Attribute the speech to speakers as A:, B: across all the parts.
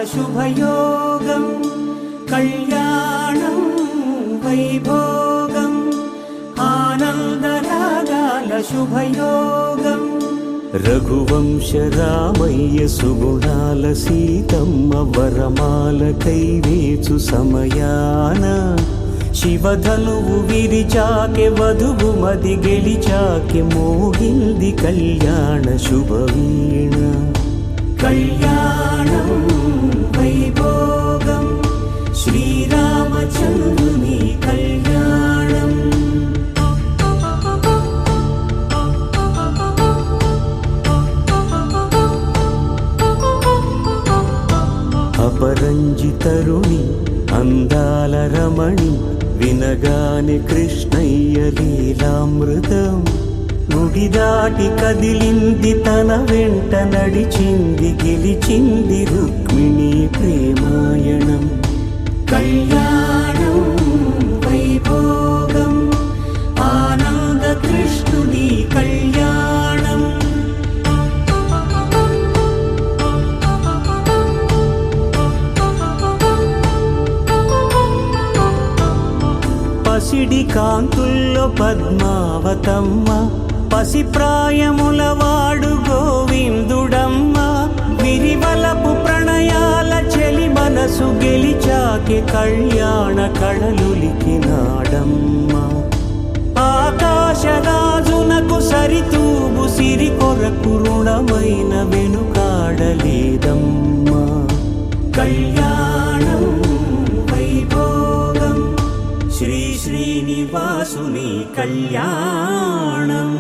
A: శుభయోగం కళ్యాణం వైభోగం ఆనందరాగాల శుభయోగం రఘువంశ రామయ్య సుగుణాల సీతమ్మ వరమాల కైవేచు సమయాన శివధనువు విరిచాకె వధువు మది గెలిచాకె మోగింది కళ్యాణ శుభవీణ కళ్యాణం వైభోగం శ్రీరామచంద్రుని కళ్యాణం అపరంజి తరుణి అందాల రమణి వినగానే కృష్ణయ్య లీలామృతం గుడి దాటి కదిలింది తన వెంట నడిచింది గెలిచింది రుక్మిణి ప్రేమాయణం కళ్యాణం వైభోగం ఆనంద కృష్ణుని కళ్యాణం పసిడి కాంతుల్లో పద్మావతమ్మ పసిప్రాయముల వాడు గోవిందుడమ్మ విరివలపు ప్రణయాల చెలి మనసు గెలిచాకె కళ్యాణ కళలులికినాడమ్మ ఆకాశరాజునకు సరితూబు సిరి కొరకు రుణమైన వెనుకాడలేదమ్మ కళ్యాణం వైభోగం శ్రీ శ్రీనివాసుని కళ్యాణం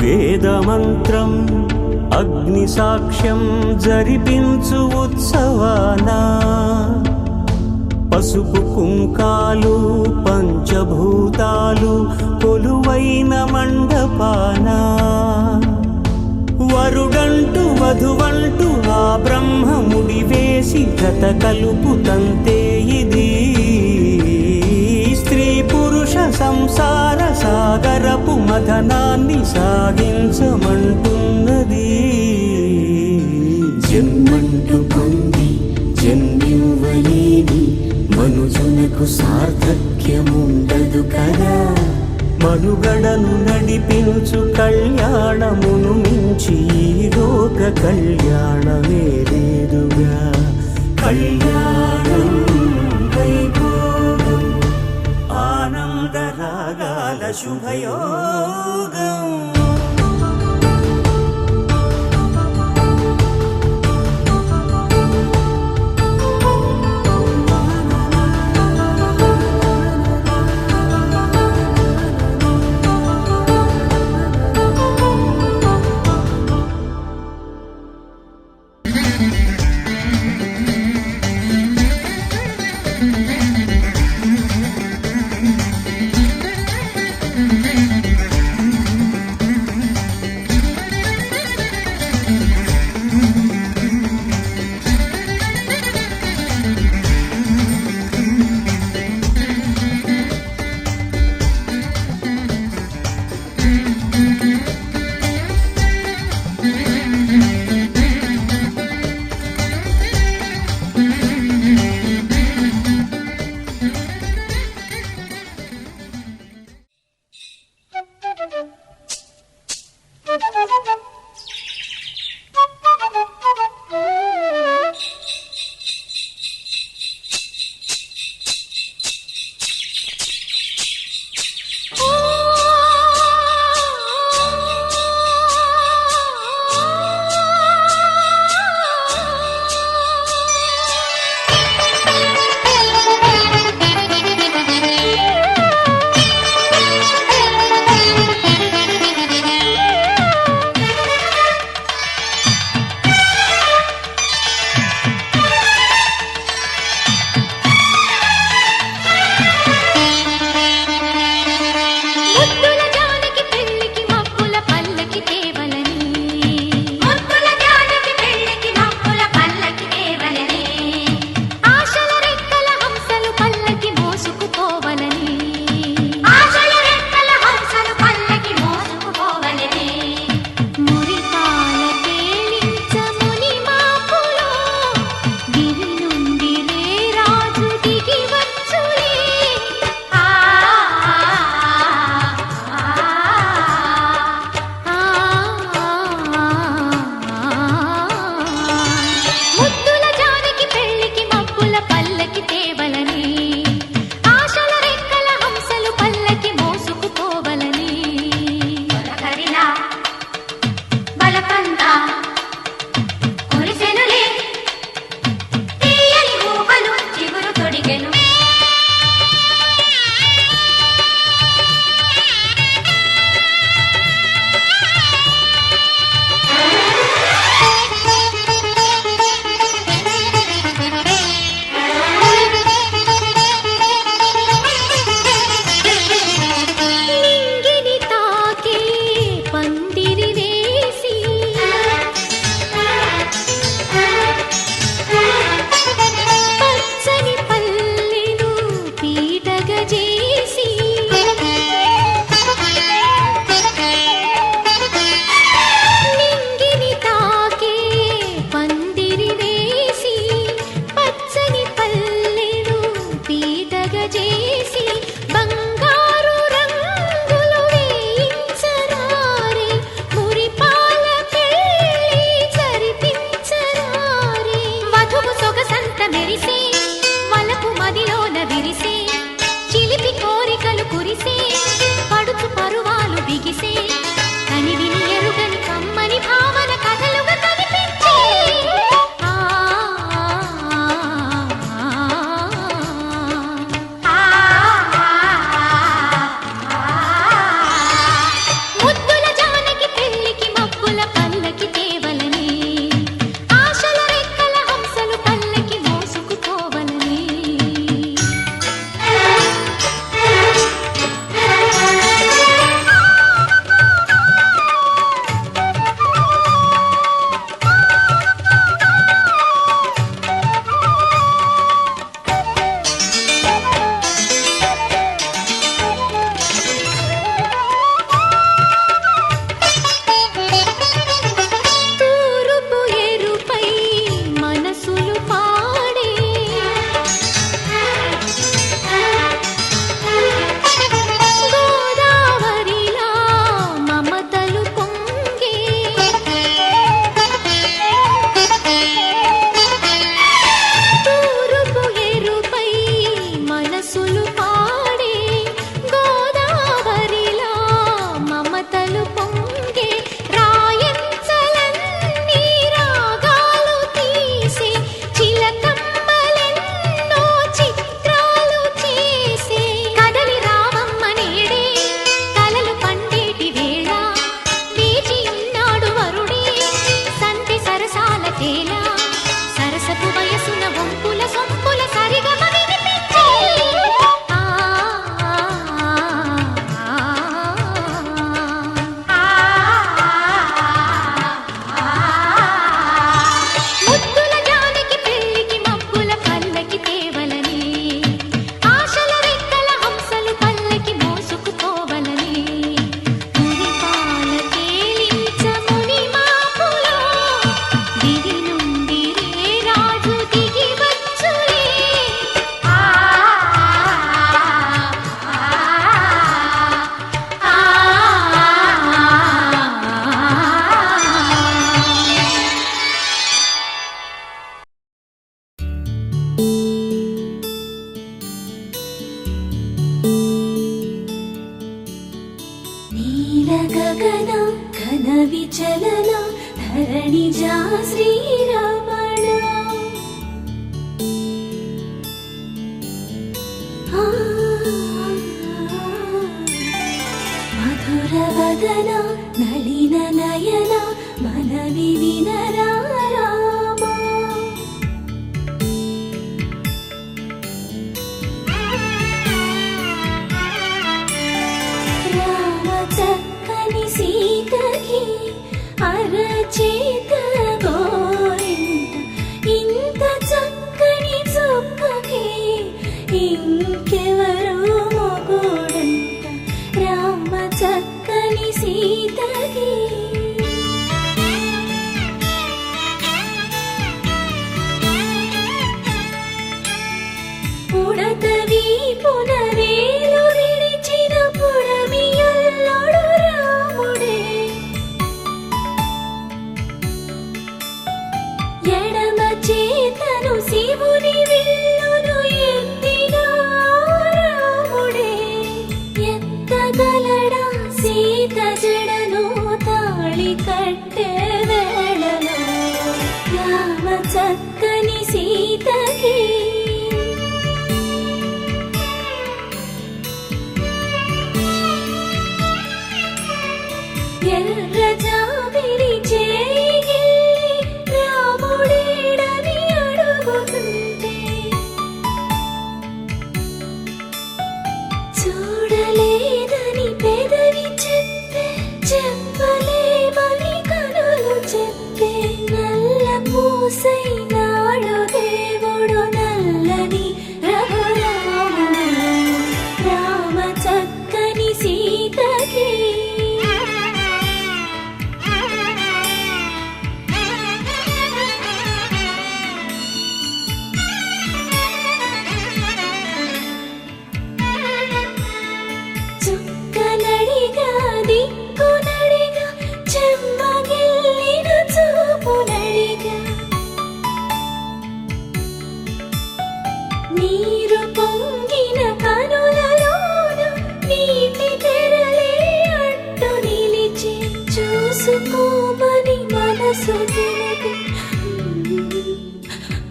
A: వేదమంత్రం అగ్ని సాక్ష్యం జరిపించు ఉత్సవానా పసుపు కుంకాలు పంచభూతాలు కొలువైన మండపాన వరుడంటూ వధువంటూ ఆ బ్రహ్మముడి వేసి జత కలుపుతంతే ఇది స్త్రీ పురుష సంసార సాగరపు మథనాన్ని సాగించమంటున్నది జన్మంటూ పొంది జన్మివ్వలేని మనుజునకు సార్థక్యముండదు కదా మనుగడను నడిపించు కళ్యాణమును మించి ఈ లోక కళ్యాణమే లేదుగా కళ్యాణం వైభోగం ఆనందరాగాల శుభయోగం
B: తేలా సరసపు వయసున వంపుల సొంపుల సరిగమ వినిపించే ముద్దుల జానికి పెళ్లికి మబ్బుల పల్లకి తేవలని ఆశల రెక్కల హంసలు పల్లకి మోసుకుపోవలని మురిపాల తేలించ ముని మాపులో దివి నుండి రే రాజు దిగి వచ్చులే నీల గగన ఘన విచలన ధరణిజా శ్రీరమణ మధుర వదన నళిన నయన మనవి వినరా రామా రామ చక్కని సీతకి అరచేత గోరింట ఇంత చక్కని చుక్కకి ఇంకెవరో మొగుడంట రామ చక్కని సీతకి ఉడత వీపున వేలు విడిచిన పుడమియల్లుడు రాముడే ఎడమ చేతను శివుని విల్లును ఎత్తిన రాముడే ఎత్తగలడా సీత జడను తాళి కట్టే వేళలో రామ చక్కని సీతకి ఎర్ర జాబిలి చేయి రాముడేడని అడుగుతుంటే చూడలేదని పెదవి చెప్పే చెప్పలేమని కనులు చెప్పే నల్ల పూసై నాడు దేవుడు నల్లని రఘురాముడు రామ చక్కని సీతకి చుక్కనడిగా దిక్కునడిగా చెమ్మగిల్లిన చూపునడిగా నీరు పొంగిన కనులలోన నీటి తెరలే అడ్డు నిలిచి చూసుకోమని మనసు తెలుగు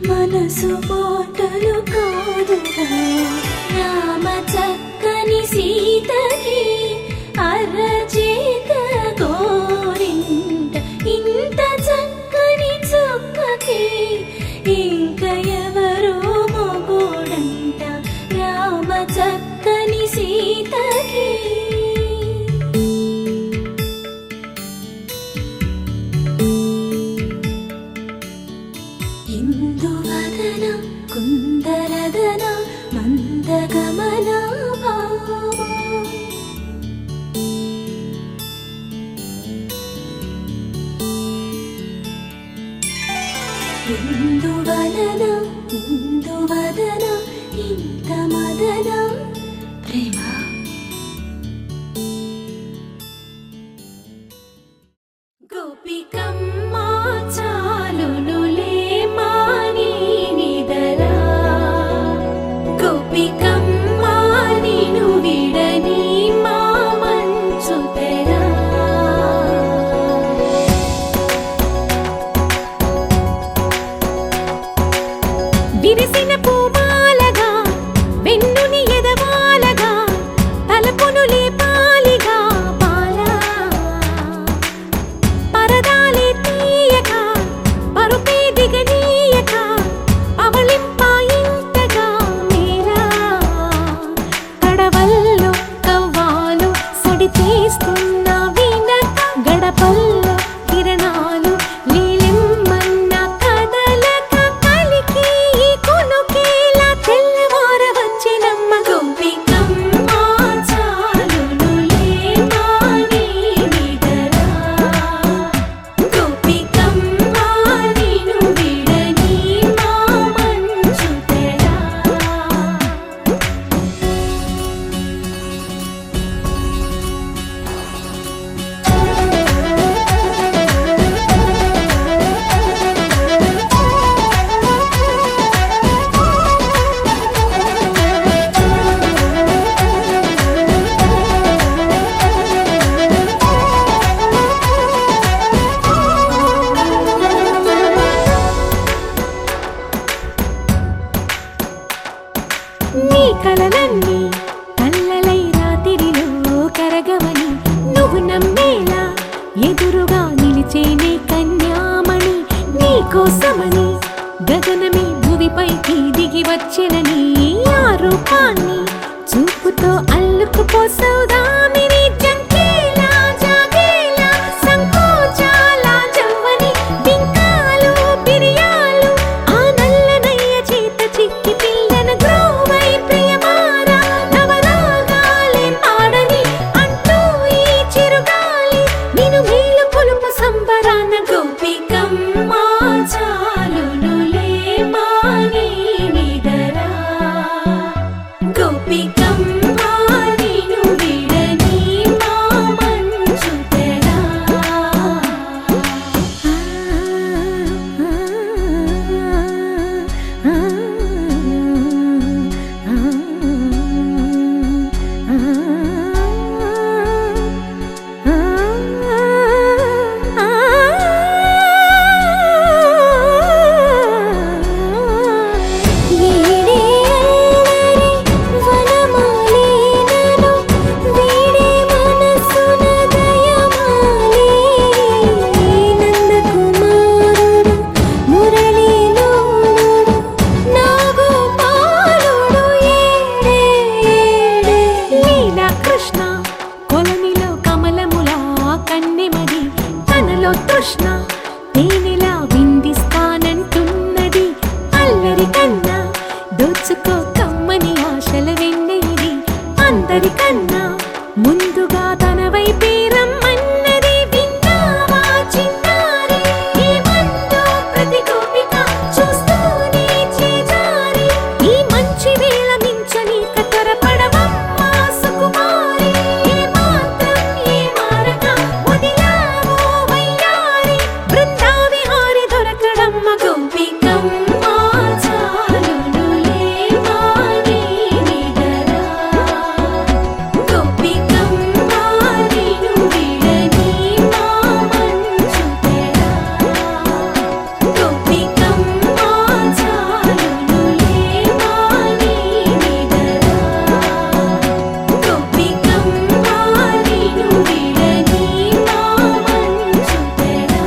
B: మనసు మాటలు కాదుగా రామ చక్కని సీతకి అరచేత గోరింట ఇంత చక్కని చుక్కకి ఇంక ఎవరో మొగుడంట రామ చక్కని సీతకి ఇందువదన కుందరదన మందగమన భావా ఇందువలన ఇందువదన ఇంత మదన ప్రేమ గోపికమ్మ చాలునులే మాని నిదరా గోపికమ్మ నిను విడని మా మంచు తెరా విరిసిన పూమాలగా వెన్నుని కోసమని గగనమే భూమిపైకి దిగి వచ్చినని ఆ రూపాన్ని చూపుతో అల్లుకుపోసౌదామిని జంకేలా జాగేలా సంకోచాల జవ్వని బింకాలు బిరియాలు ఆ నల్లనయ్య చేత చిక్కి పిల్లన గ్రోవై ప్రియమారా నవరాగాలే పాడని అంటూ ఈ చిరుగాలి నిన్ను మేలు కొలుపు సంబరాన గోపికమ్మ చాలునులే మాని నిదరా గోపికమ్మ నిన్ను విడని మా మంచు తెరా తృష్ణ తేనెలా విందిస్తానంటున్నది అల్లరి కన్నా దోచుకో కమ్మని ఆశల వెన్నెయిది అందరికన్నా ముందుగా తన వైపే రమ్మన్నది విన్నావా చిన్నారి ఈ మందో ప్రతి గోపిక చూస్తూనే చేజారి ఈ మంచి వేళ మించని కతరపడవమ్మ సుకుమారి ఏ మాత్రం ఏ మారక వదిలావో వయ్యారి బృందావిహారి దొరకడమ్మ గోపికమ్మ చాలునులే మాని నిదరా గోపికమ్మ నిన్ను విడని మా మంచు తెరా గోపికమ్మ చాలునులే మాని నిదరా గోపికమ్మ నిన్ను విడని మా మంచు తెరా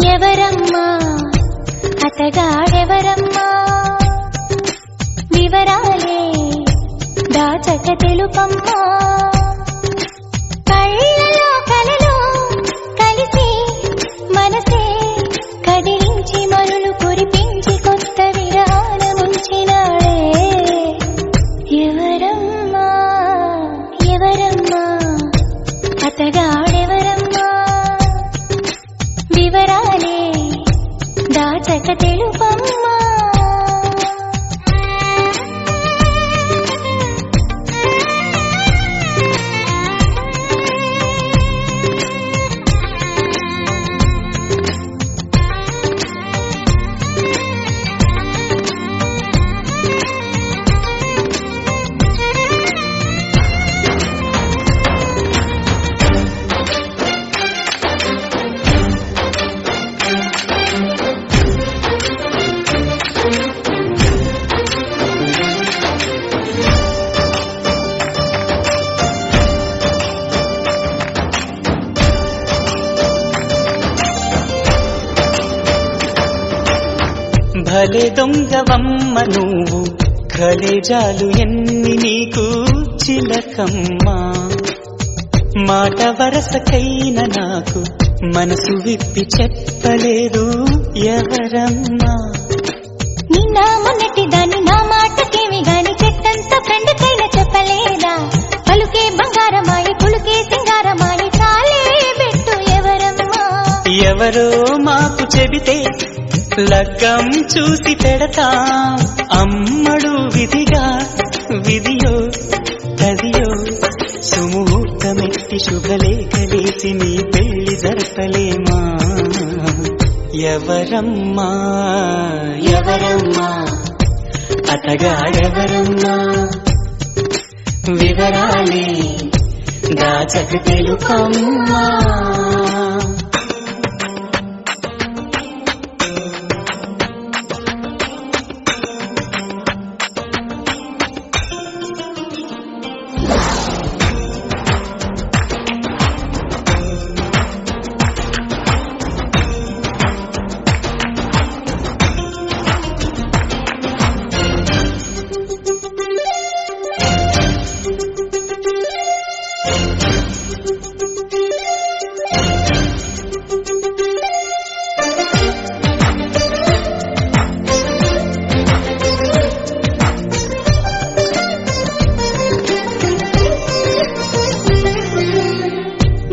B: ఎవరమ్మా అతగాడెవరమ్మా వివరాలే దాచక తెలుపమ్మా కళ్ళలో కలలో కలిసి మనసే కదిలించి మరులు కురిపించి కొత్త విరాళముంచినాడే ఎవరమ్మా ఎవరమ్మా అతగాడెవరమ్మా వివరాలే దాచక తెలుపమ్మా
A: భలే దొంగవమ్మ నువ్వు కలేజాలు ఎన్ని నీకు చిలకమ్మా మాట వరసకైన నాకు మనసు విప్పి చెప్పలేదు ఎవరమ్మా
B: నిన్న మొన్నటి దాన్ని నా మాటకేమి గాని చెట్టంత ఫ్రెండ్కైనా చెప్పలేదా పలుకే బంగారమాయి పులుకే సింగారమాయి చాలే పెట్టు ఎవరమ్మా
A: ఎవరో మాకు చెబితే లగ్గం చూసి పెడతా అమ్మడు విధిగా విధియో తదియో సుముహూర్తమెట్టి శుభలేఖలేసి నీ పెళ్లి జరపలేమా ఎవరమ్మా ఎవరమ్మా అతగాడెవరమ్మా వివరాలే దాచక తెలుపమ్మా.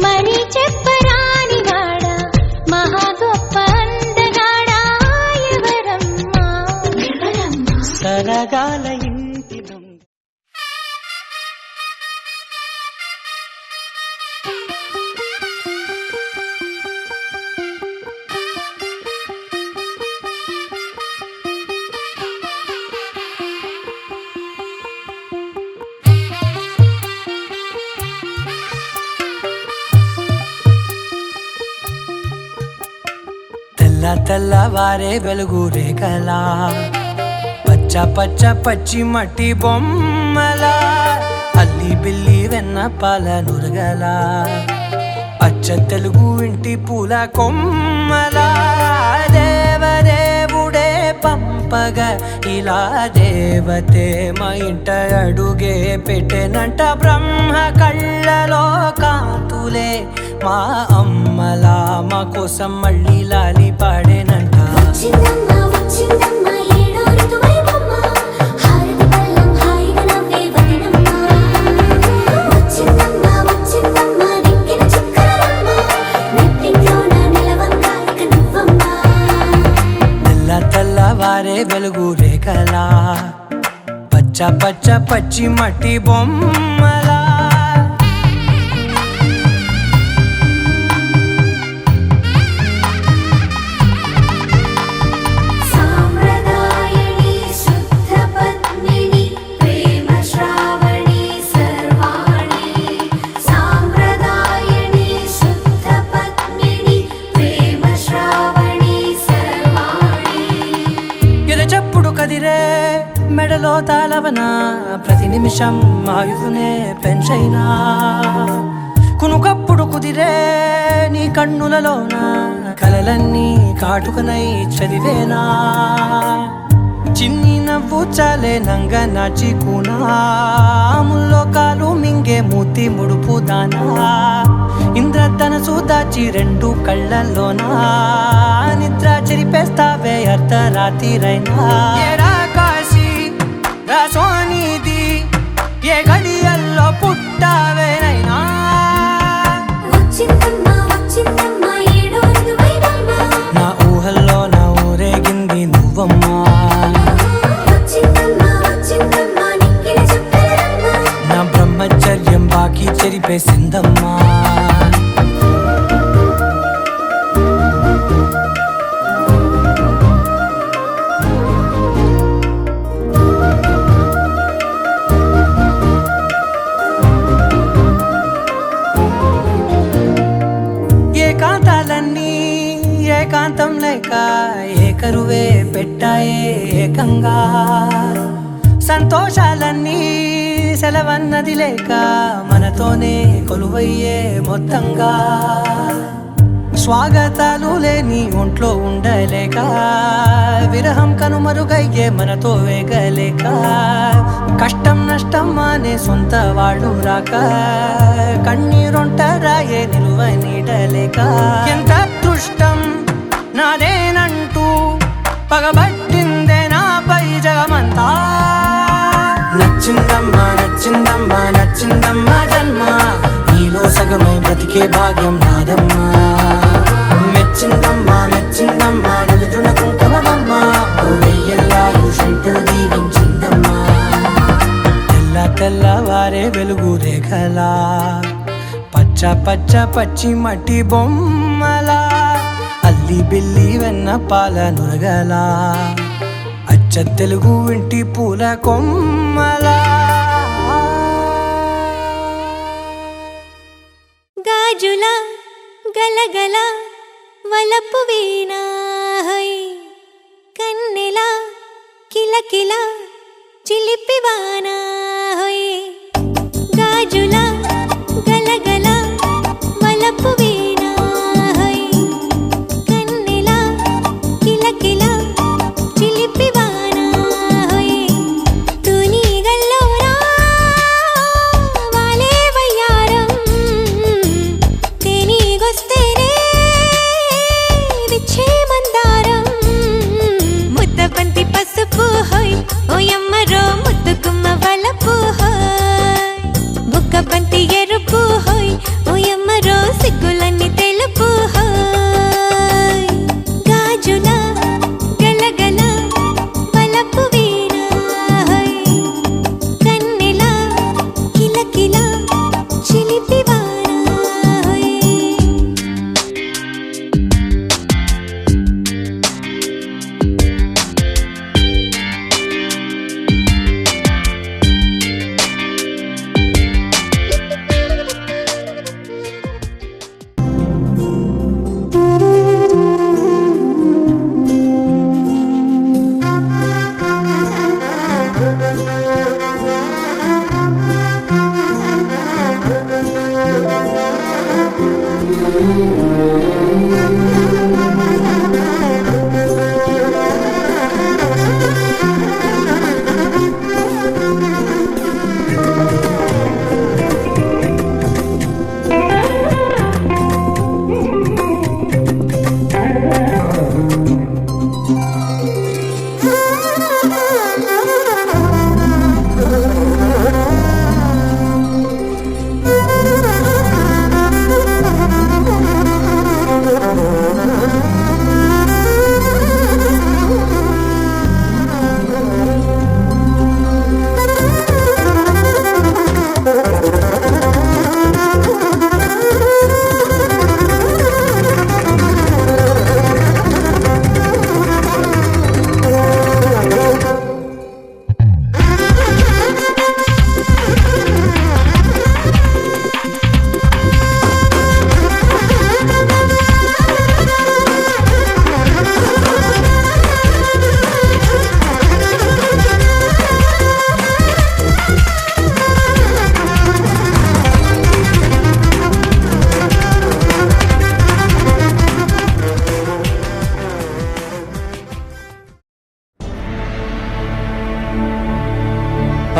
B: మరి చెప్పరానివాడా మహా గొప్ప అందగాడా ఎవరమ్మా?
A: సరగాల ఇంటి దొంగ
C: తెల్లవారే వెలుగు రేఖలా పచ్చ పచ్చ పచ్చి మట్టి బొమ్మలా అల్లి బిల్లి వెన్న పాల నురగలా అచ్చ తెలుగు ఇంటి పూల కొమ్మలా దేవదేవుడే పంపగా ఇలా దేవతే మా ఇంట అడుగే పెట్టెనంట బ్రహ్మ కళ్ళలో కాంతులే మా అమ్మలా మా కోసం మళ్ళీ లాలి పాడేనంట.
B: వచ్చిందమ్మా వచ్చిందమ్మా ఏడో ఋతువైవమ్మా హారతి పళ్ళం హాయిగా నవ్వే వదినమ్మా. వచ్చిందమ్మా వచ్చిందమ్మా దిక్కిన చుక్కలమ్మా నెట్టింట్లోన నిలవంగా ఇక నువ్వమ్మా.
C: తెల్లవారే వెలుగు రేఖలా పచ్చ పచ్చ పచ్చి మట్టి బొమ్మలా
B: సాంప్రదాయని శుద్ధ పద్మిని ప్రేమ శ్రావణి సర్వాణి. సాంప్రదాయని శుద్ధ పద్మిని ప్రేమ శ్రావణి సర్వాణి.
C: ఎరచప్పుడు కదిరే మెడలో తాళవన ప్రతి నిమిషం ఆయుధునే పెంచైనా కునుకప్పుడు కుదిరే నీ కన్నులలోన కలలన్నీ కాటుకనై చదివేనా. చిన్ని నవ్వు చాలే నంగ నాచి కూనాముల్లో కాలు మింగే మూతి ముడుపు దానా ఇంద్రధనసు దాచి రెండు కళ్ళల్లోనా నిద్ర చెరిపేస్తావే అర్ధరాత్రిరైనా. ఏరా కాశీ రా సోనిది ఏ గడియల్లో పుట్టావేనైనా.
B: వచ్చిందమ్మా వచ్చిందమ్మా ఏడో ఋతువైవమ్మా
C: నా ఊహల్లో నా ఊరేగింది నువ్వమ్మా.
B: వచ్చిందమ్మా వచ్చిందమ్మా నిక్కిన చుక్కలమ్మా.
C: నా బ్రహ్మచర్యం బాకీ చెరిపేసిందమ్మా. ఏకాంతాలన్నీ ఏకాంతం లేక ఏకరువే పెట్టాయే ఏకంగా సంతోషాలన్నీ సెలవన్నది లేక మనతోనే కొలువయ్యే మొత్తంగా. స్వాగతాలు లేని ఒంట్లో ఉండలేక విరహం కనుమరుగయ్యే మనతో వేగలేక కష్టం నష్టం అనే సొంత వాళ్ళు రాక కన్నీరొంటరాయే నిలువ నీడలేక. ఎంత అదృష్టం నాదేనంటూ పగబట్టిందే నాపై జగమంతా. నచ్చిందమ్మా నచ్చిందమ్మా నచ్చిందమ్మా జన్మ నీలో సగమై బ్రతికే భాగ్యం నాదమ్మా. మెచ్చిందమ్మా మెచ్చిందమ్మా నలుజున కుంకుమమ్మా వెయ్యల్లారు శంకరు దీవించిందమ్మా. తెల్లవారే వెలుగు రేఖలా పచ్చ పచ్చ పచ్చి మట్టి బొమ్మలా అల్లి బిల్లి వెన్న పాల నురగలా అచ్చ తెలుగు ఇంటి పూల కొమ్మలా
B: గాజుల గలగల వలపు వీణా కన్నెల కిలకిల చిలిపివానా గాజుల గలగల వలపు వీణా కన్నెల కిలకిల చిలిపివానా తుని గల్లోరా వాలే వయ్యారం తేనీగొస్తేనే విచ్చే మందారం ముద్దబంతి పసుపు హోయ్ ఓయమ్మరో ముద్దుగుమ్మ వలపు హోయ్ బుగ్గబంతి ఎరుపు హోయ్ ఓయమ్మరో సిగ్గులన్నీ తెలుపు హోయ్ గాజుల గలగల వలపు వీణా హోయ్ కన్నెల కిలకిల చిలిపివానా హోయ్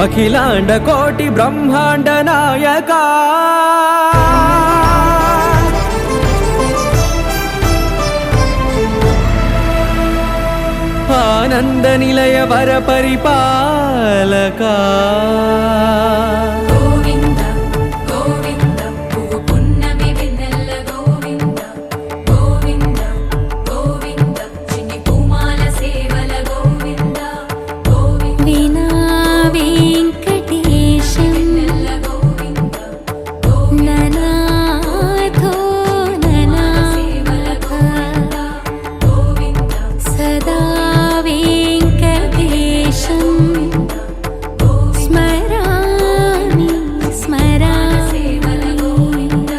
D: అఖిలాండ కోటి బ్రహ్మాండ నాయక ఆనంద నిలయ వర పరిపాలక
B: గోవింద గోవింద పువ్వు పున్నమి వెన్నెల గోవింద గోవింద గోవింద చిన్ని పూమాల సేవల గోవింద గోవింద వీణా వెంకటేశం వెన్నెల గోవింద ననాథో ననా సేవల గోవింద గోవింద సదా వెంకటేశం స్మరామి స్మరామి సేవల గోవింద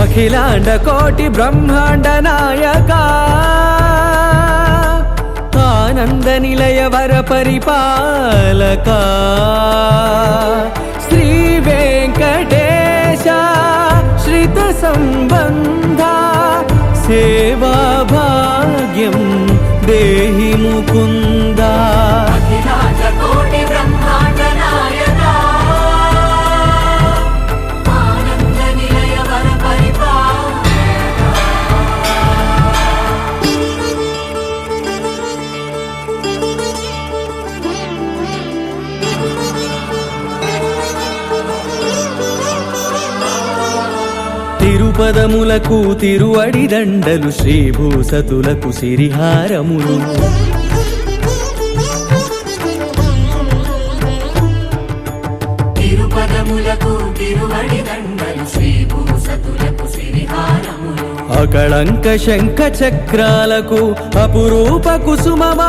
D: అఖిలాండ కోటి బ్రహ్మాండ నాయక ఆనంద నిలయ వర పరిపాలక శ్రీ వెంకటేశ శ్రిత సంబంధ సేవా భాగ్యం దేహి ముకుంద
B: అఖిలాండ కోటి బ్రహ్మాండ నాయక ఆనంద నిలయ వర
D: తిరుపదములకు తిరువడి దండలు శ్రీభూసతులకు సిరిహారములు
B: తిరుపదములకు తిరువడి దండలు శ్రీభూసతులకు సిరిహారములు
D: అకళంక శంఖ చక్రాలకు అపురూప కుసుమమాలిక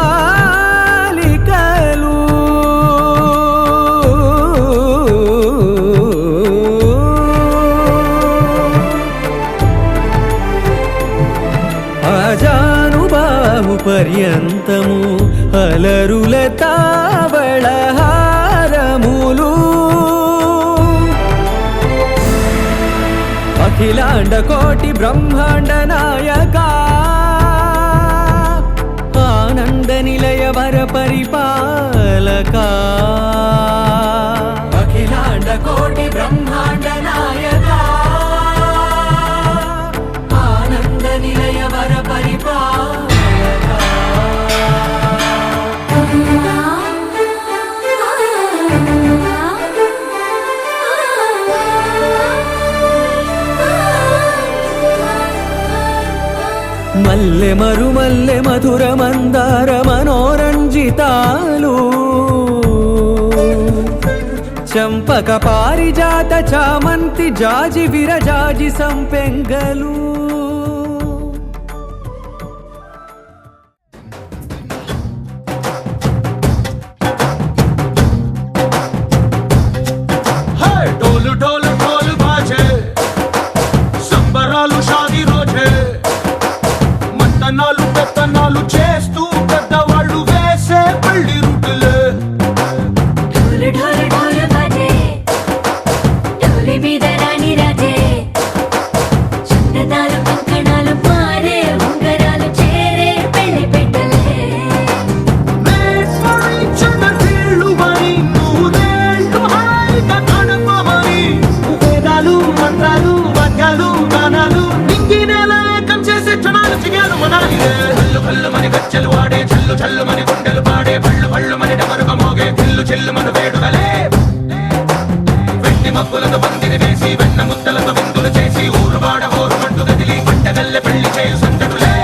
D: పర్యంతము అలరుల తావళహారములు అఖిలాండ కోటి బ్రహ్మాండ నాయక ఆనంద నిలయ వర పరిపాలక
B: అఖిలాండ కోటి బ్రహ్మాండ నాయక ఆనంద నిలయ వర పరిపాలక
D: మల్లె మరుమల్లె మధుర మందార మనోరంజితాలు చంపక పారిజాత చామంతి జాజి విరజాజి సంపెంగలు
E: డోలు డోలు డోలు బాజే సంబరాలు షాదీ రోజే మంతనాలు పెత్తనాలు చేస్తూ పెద్దవాళ్ళు వేసే పెళ్లి రుటులే
F: ఢోలు ఢోలు ఢోలు బాజే ఢోలి మీద రాణి రాజే చందనాలు కంకణాలు మారే ఉంగరాలు చేరే పెళ్లి పెట్టలే
E: వేదాలు మంత్రాలు వాద్యాలు గానాలు నింగినేల ఏకం చేసే క్షణాలు చిగాలు మనాలిలే కల్లు కల్లు మని గజ్జలు వాడే చల్లు చల్లు మని గుండెలు పాడే పళ్ళు పళ్ళు మని డమరుగ మోగే చిల్లు చిల్లు మను వేడుదలే వెండి మబ్బులతో పందిరి వేసి వెన్న ముద్దలతో విందులు చేసి ఊరు వాడ ఊరు మంటు గదిలి పంటగల్లె పెళ్లి చేయు సందడులే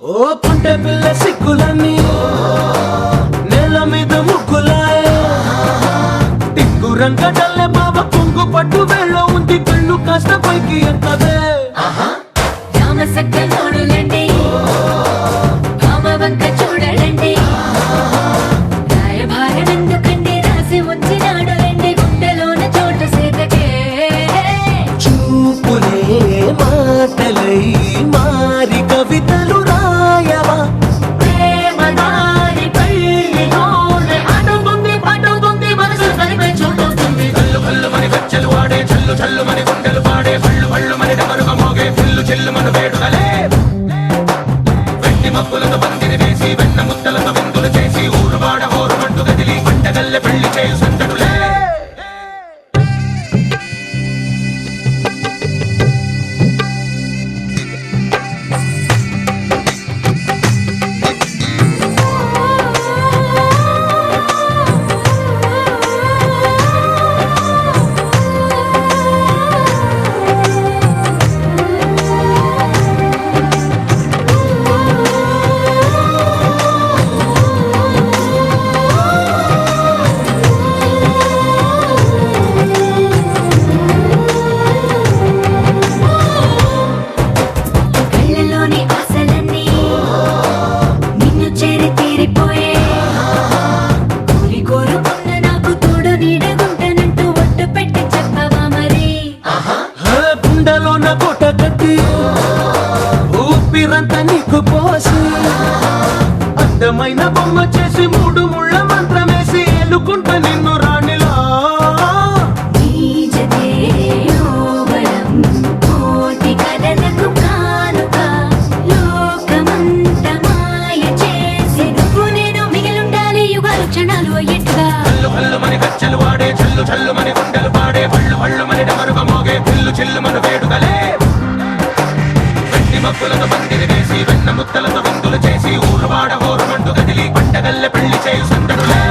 E: ఓ పుంటె పిల్ల సిక్కులన్నీ నేల మీద ముగ్గులాయ టింగు రంగడల్లె బావ కొంగు పట్టు వెళ్ళ ఉంది కళ్ళు కాస్త పైకి ఎత్తదే
F: రామ సక్క నోడులండి రామ వంక చూడడండి రాయభారం ఎందుకండి రాసి ఉంచినాడు రండి గుండెలోన చోటు సేతకే
E: చూపులే మాటలై మారి కవితలు రాయవా
F: ప్రేమదారి పెళ్లిలోనే అడుగుంది పడుగుంది మనసు కలిపే చోటొస్తుంది
E: కల్లు కల్లు మని గజ్జలు వాడే చల్లు చల్లు మని గుండెలు పాడే పళ్ళు పళ్ళు మని డమరుగ మోగే చిల్లు చిల్లు మను వేడుదలే వెండి మబ్బులతో పందిరి వేసి వెన్న ముద్దలతో విందులు చేసి ఊరు వాడ ఊరు మంటు గదిలి పంటగల్లె పెళ్లి చేయు సందడులే
F: కళ్ళలోని ఆశలన్నీ నిన్ను చేరి తీరిపోయే కోరి కోరుకున్న నాకు తోడు నీడగుంటానంటూ ఒట్టు పెట్టి చెప్పవా మరి
E: గుండెలోన కోట కట్టి ఊపిరంతా నీకు పోసి అందమైన బొమ్మ చేసి మూడు ముళ్ళ మంత్రమేసి ఎలుకుంట నిన్ను రాణిలా
F: నీజతే యోవరం కోటి కలలకు కానుక లోకమంత మాయ చేసి నువ్వు నేను మిగిలుండాలి యుగాలు క్షణాలు అయ్యేట్టుగా
E: కల్లు కల్లు మని గజ్జలు వాడే చల్లు చల్లు మని గుండెలు పాడే పళ్ళు పళ్ళు మని డమరుగ మోగే చిల్లు చిల్లు మను వేడుదలే వెండి మబ్బులతో పందిరి వేసి వెన్న ముద్దలతో విందులు చేసి ఊరు వాడ ఊరు మంటు గదిలి పంటగల్లె పెళ్లి చేయు సందడులే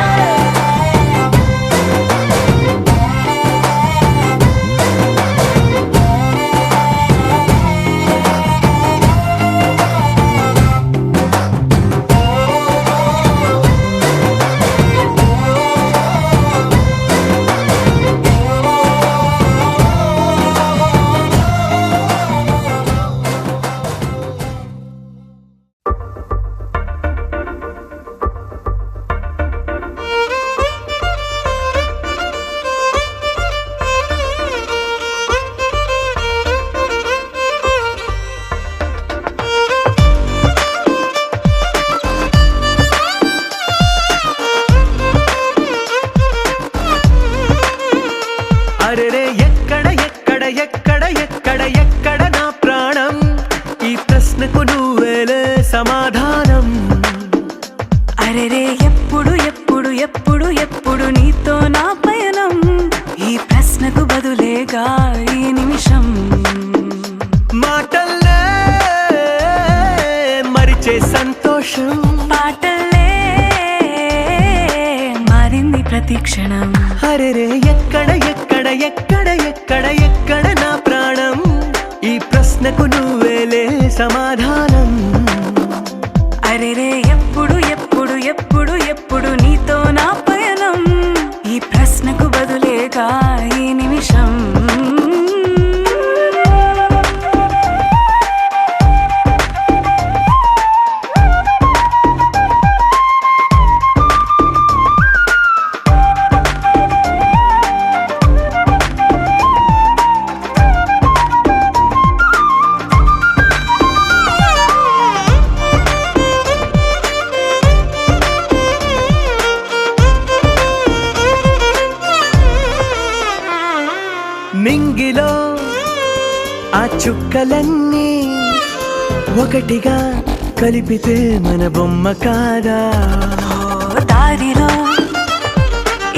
G: బదులేగా ఈ నిమిషం.
D: మాటల్లే మరిచే సంతోషం,
G: పాటల్లే మారింది ప్రతి క్షణం.
D: అరెరే ఎక్కడ ఎక్కడ ఎక్కడ ఎక్కడ ఎక్కడ నా ప్రాణం, ఈ ప్రశ్నకు నువ్వేలే సమాధానం.
G: అరెరే ఎప్పుడు ఎప్పుడు ఎప్పుడు ఎప్పుడు నీతో నా పయనం, ఈ ప్రశ్నకు బదులేగా ఈ నిమిషం.
D: మింగిలో ఆ చుక్కలన్నీ ఒకటిగా కలిపితే మన బొమ్మ కాదా.
G: దారిలో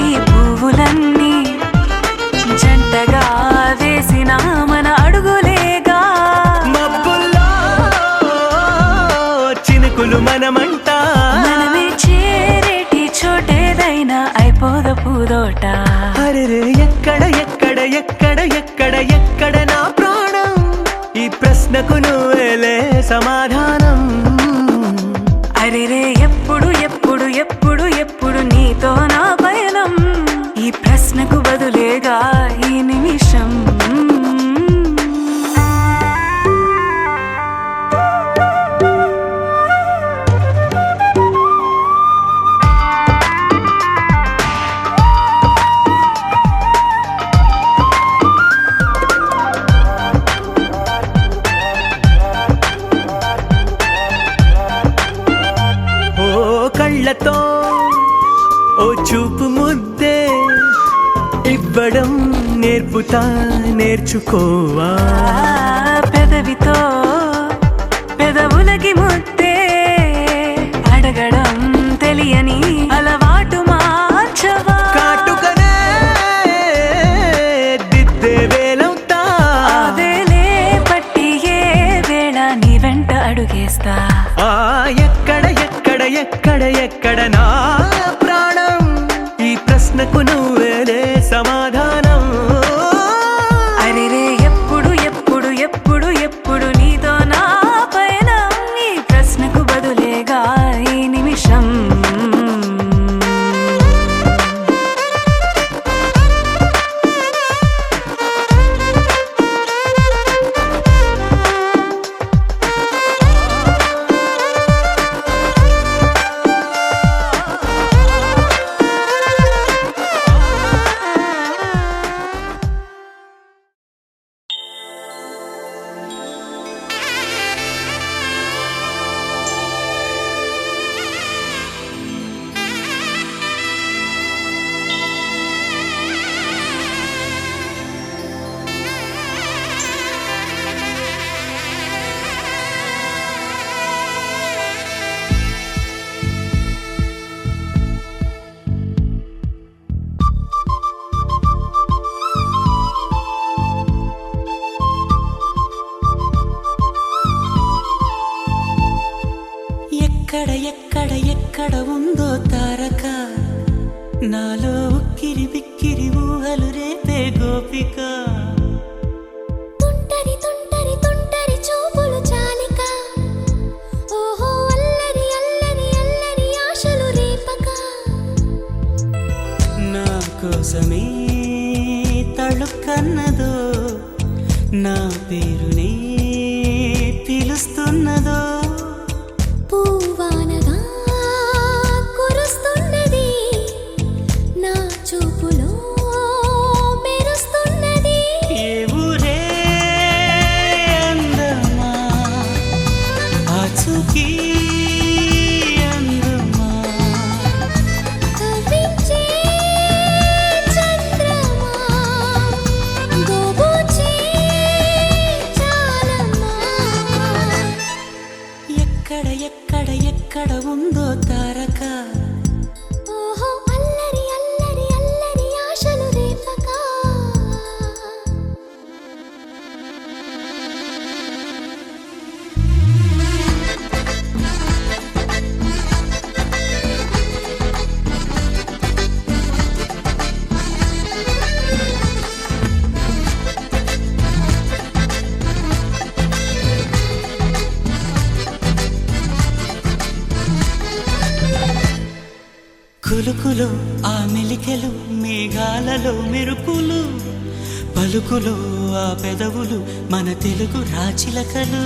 G: ఈ పువ్వులన్నీ జంటగా వేసిన మన అడుగులేగా.
D: మబ్బుల్లో చినుకులు మనమంట,
G: మనమే చేరేటి చోటేదైనా అయిపోద పూదోట.
D: అరెరే ఎక్కడ ఎక్కడ ఎక్కడ ఎక్కడ ఎక్కడ నా ప్రాణం, ఈ ప్రశ్నకు నువ్వేలే సమాధానం.
G: అరెరే ఎప్పుడు ఎప్పుడు ఎప్పుడు ఎప్పుడు నీతో నా పయనం, ఈ ప్రశ్నకు బదులేగా ఈ నిమిషం.
D: కళ్ళతో ఓ చూపు ముద్దే ఇవ్వడం నేర్పుతా, నేర్చుకోవా.
G: పెదవితో పెదవులకి ముద్దే అడగడం తెలియని అలవాటు మార్చవా.
D: కాటుకనే దిద్దే వేలవుతా,
G: వేలే పట్టి ఏ వేళ నీ వెంట అడుగేస్తా.
D: ఎక్కడ ఎక్కడ ఎక్కడ ఎక్కడ నా ప్రాణం, ఈ ప్రశ్నకు నువ్వేలే సమాధానం.
G: అరెరే ఎప్పుడు ఎప్పుడు ఎప్పుడు ఎప్పుడు నీతో నా పయనం, ఈ ప్రశ్నకు బదులేగా ఈ నిమిషం.
C: ఎక్కడ ఎక్కడ ఎక్కడ ఉందో తారక, నాలో ఉక్కిరి బిక్కిరి ఊహలు రేపే గోపిక.
F: తుంటరి తుంటరి తుంటరి చూపులు చాలిక, ఓహో అల్లరి అల్లరి అల్లరి ఆశలు రేపక.
C: నా కోసమే తళుక్కన్నదో, నా పేరునే పిలుస్తున్నదో.
F: పూవానగా కురుస్తున్నది, నా చూపులో మెరుస్తున్నది.
C: ఏ ఊరే అందమా, ఆచూకీ అందమా.
F: కవ్వించే చంద్రమా, గోబూచే చా
A: కులుకులో ఆ మెలికెలు మేఘాలలో మెరుపులు పలుకులో ఆ పెదవులు మన తెలుగు రాచిలకలు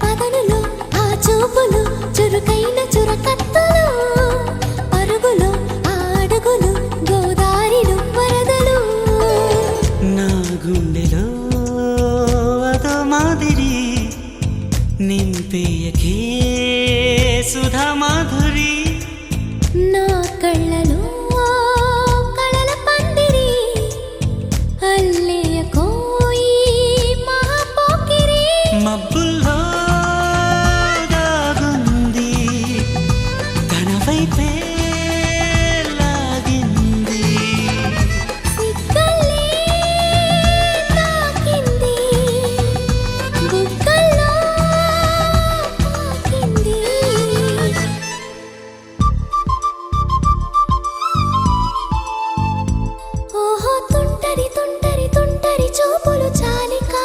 F: పదనులో ఆ చూపులు చురుకైన చురకత్తలు పరుగులో ఆ అడుగులు గోదారిలు వరదలు
A: నా గుండెలో అదో మాదిరి నింపేయకే సుధా మాధురి
F: నా కళ్ళలో కళల పందిరి అల్లేయ కోయి మహాపోకిరి
A: మబ్బుల్లో దాగుంది తన వైపే లాగింది
F: సిగ్గలే తాకింది బుగ్గల్లో తాకింది ఓహో తుంటరి తుంటరి తుంటరి చూపులు చాలికా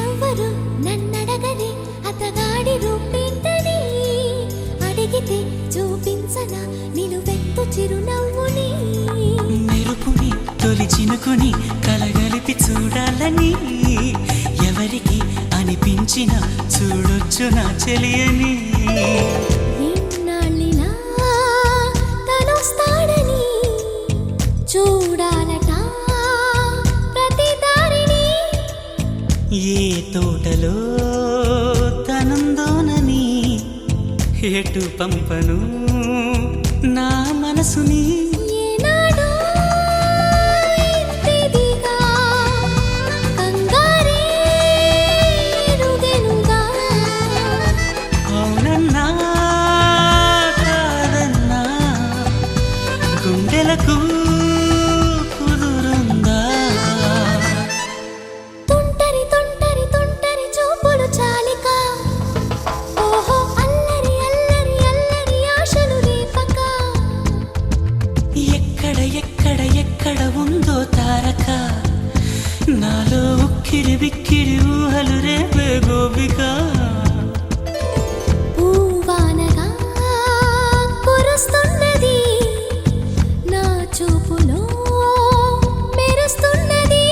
F: ఎవరు నన్నడగని అతగాడి రూపేంటని అడిగితే చూపించన నిలువెత్తు చిరునవ్వుని
A: మెరుపుని తొలి చినుకుని కలగలిపి చూడాలని ఎవరికి అనిపించిన చూడొచ్చు నా చెలియని
F: ఇన్నాళ్ళిలా తనొస్తాడని చూడాలట ప్రతి దారిని
A: ఏ తోటలో తనందోనని ఎటు పంపను నా మనసుని
F: ఏనాడో ఇంతిదిగా కంగారే ఎరుగెనుగా
A: అవునన్నా కాదన్నా గుండెలకు కుదురుందా
F: తుంటరి తుంటరి తుంటరి చూపులు చాలిక ఓహో అల్లరి అల్లరి అల్లరి ఆశలు రేపక
A: ఎక్కడ ఎక్కడ ఎక్కడ ఉందో తారక నాలో ఉక్కిరి బిక్కిరి ఊహలు రేపే గోపిక
F: పూవానగా కురుస్తున్నది నా చూపులో మెరుస్తున్నది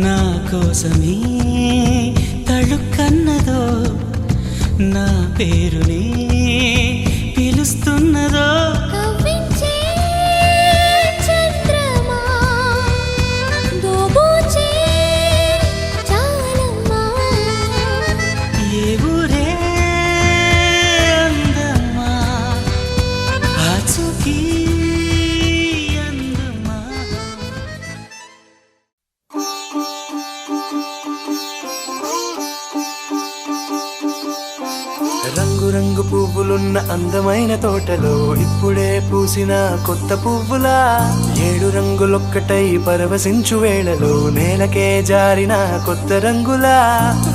A: నా కోసమే తళుక్కన్నదో నా పేరునే పిలుస్తున్నదో
F: కవ్వించే చంద్రమా దోబూచే చాలమ్మా
A: ఏ ఊరే అందమ్మా ఆచూకీ అందమ్మా
C: రంగు రంగు పువ్వులున్న అందమైన తోటలో ఇప్పుడే పూసిన కొత్త పువ్వులా 7 రంగులొక్కటై పరవశించు వేళలో నేలకే జారిన కొత్త రంగులా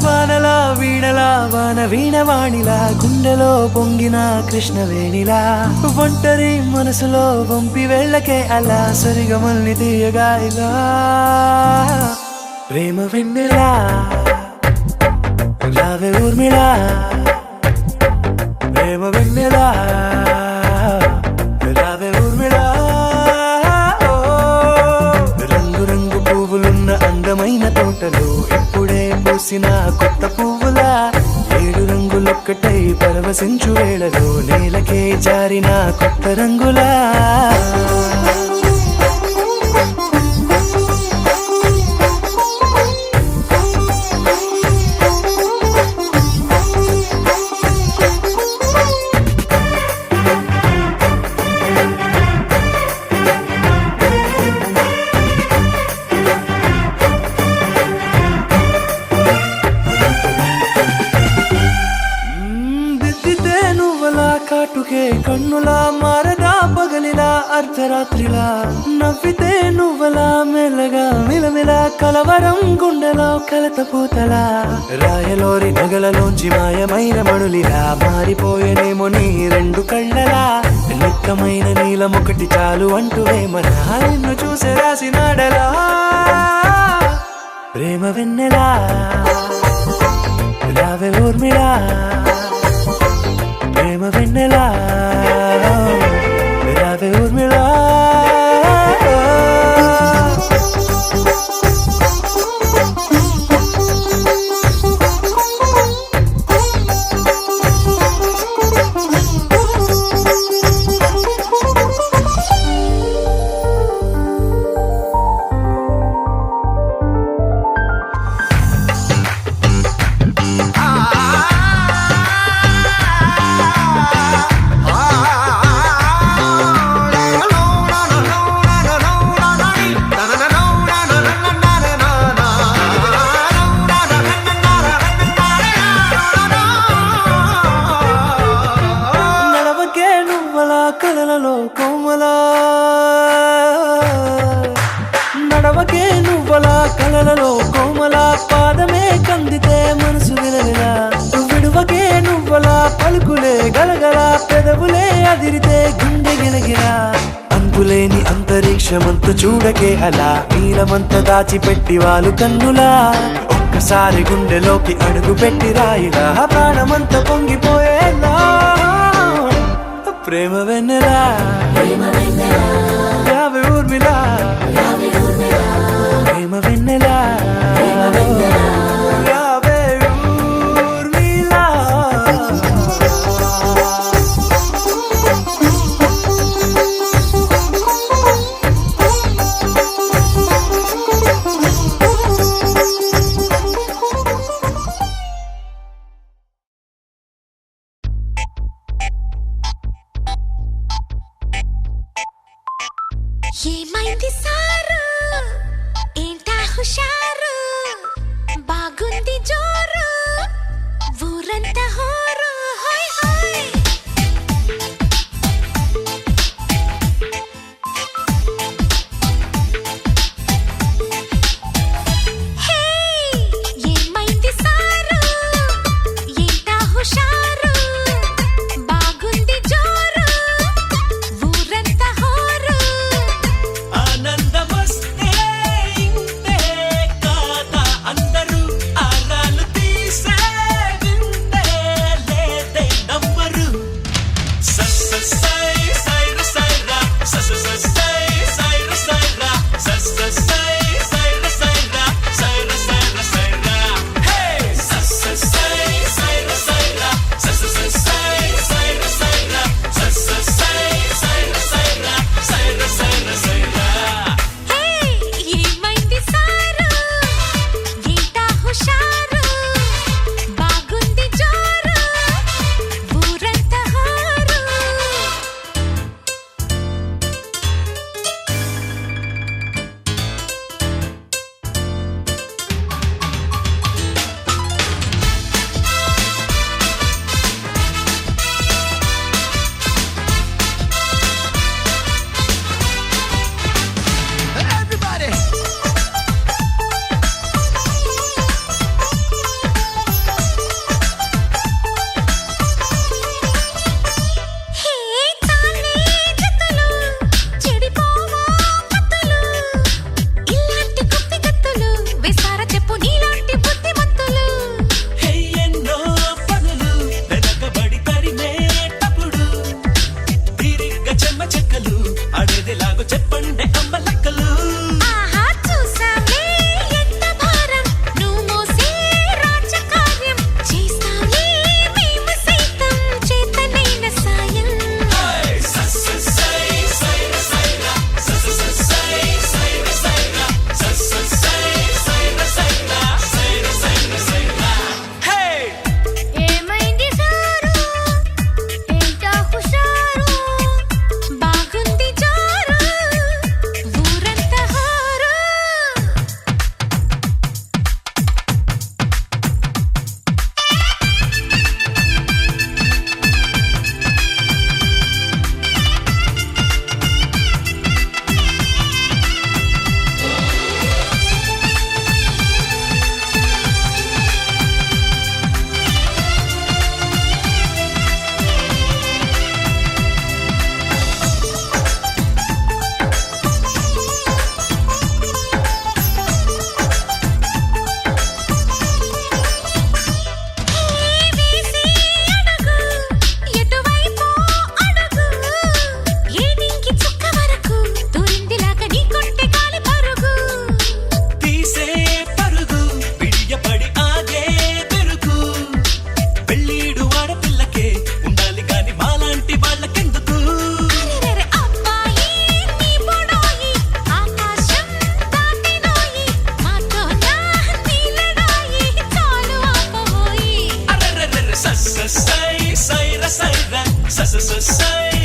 C: వానలా వీణలా వాన వీణవాణిలా గుండెలో పొంగిన కృష్ణవేణిలా ఒంటరి మనసులో వంపి వెళ్ళకే అలా సరిగమల్ని తీయగా ఇలా ప్రేమ వెన్నెలా రావే ఊర్మిళా ప్రేమ వెన్నెలా రావే ఊర్మిళా రంగు రంగు పువ్వులున్న అందమైన తోటలో ఇప్పుడే పూసిన కొత్త పువ్వులా 7 రంగులొక్కటై పరవశించు వేళలో నేలకే జారిన కొత్త రంగులా
D: చూపుకే కన్నులా మారదా పగలిలా అర్ధరాత్రిలా నవ్వితే నువ్వలా మెల్లగా మిలమిలా కలవరం గుండెలో కలత పూతలా రాయలోరి నగలలోంచి మాయమైన మణులిలా మారిపోయేనేమో నీ రెండు కళ్ళలా నిక్కమైన నీలమొకటి చాలు అంటూ వేమనా నిన్ను చూసే రాసినాడలా ప్రేమ వెన్నెలా రావే ఊర్మిళా ప్రేమ వెన్నెలా రావే ఊర్మిళా కలలలో కోమలా నడవకే నువ్వలా కలలలో కోమలా పాదమే కందితే మనసు విలవిలా విడువకే నువ్వలా పలుకులే గలగల పెదవులే అదిరితే గుండె గిలగిలా అంతులేని అంతరిక్షమంత చూడకే అలా నీలమంత దాచిపెట్టి వాళ్ళు కన్నులా ఒక్కసారి గుండెలోకి అడుగు పెట్టి రాయిలా ప్రాణమంత పొంగిపోయేలా ప్రేమ వెన్నెలా రావే ఊర్మిళా ప్రేమ వెన్నెలా రావే ఊర్మిళా
F: ఏమైంది సారు ఏంటా హుషారు బాగుంది జోరు ఊరంతా హోరు హోయ్ హోయ్ హే ఏమైంది సారు ఏంటా హుషారు బాగుంది జోరు ఊరంతా హోరు
B: ఆనందమస్తే ఇంతే కాదా అందరూ ఆరాలు తీసే వింతే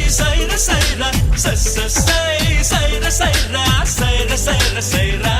B: సైరా సైరా సైరా సైరా సైరా సైరా సైరా